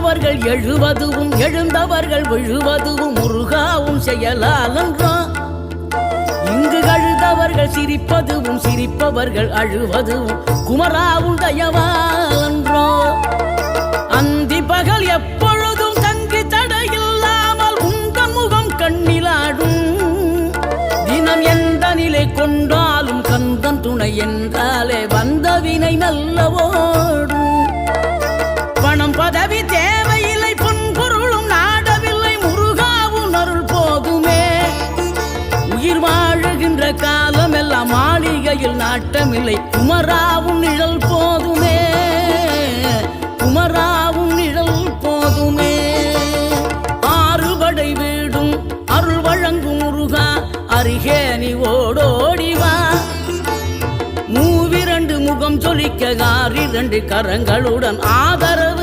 விழுந்தவர்கள் எழுவதுவும் எழுந்தவர்கள் விழுவதுவும் முருகாவும் செயலாலன்றோ. இங்கு அழுதவர்கள் சிரிப்பதுவும் சிரிப்பவர்கள் அழுவதுவும் குமராவும் தயவாலன்றோ. அந்தி பகல் எப்பொழுதும் தங்கி தடையில்லாமல் உந்தன் முகம் கண்ணிலாடும். தினம் எந்த நிலை கொண்டாலும் கந்தன் துணை என்றாலே வந்த வினை நல்லவோடும். பணம் பதவி தேவையில்லை பொன்பொருளும் நாடவில்லை முருகாவும் அருள் போதுமே. உயிர் வாழுகின்ற காலம் எல்லாம் மாளிகையில் நாட்டமில்லை குமராவும் நிழல் போதுமே. குமராவும் நிழல் போதுமே. ஆறுபடை வீடும் அருள் வழங்கும் முருகா அருகே நீ ஓடோடிவா. மூவிரண்டு முகம் சொலிக்க 6 கரங்களுடன் ஆதரவு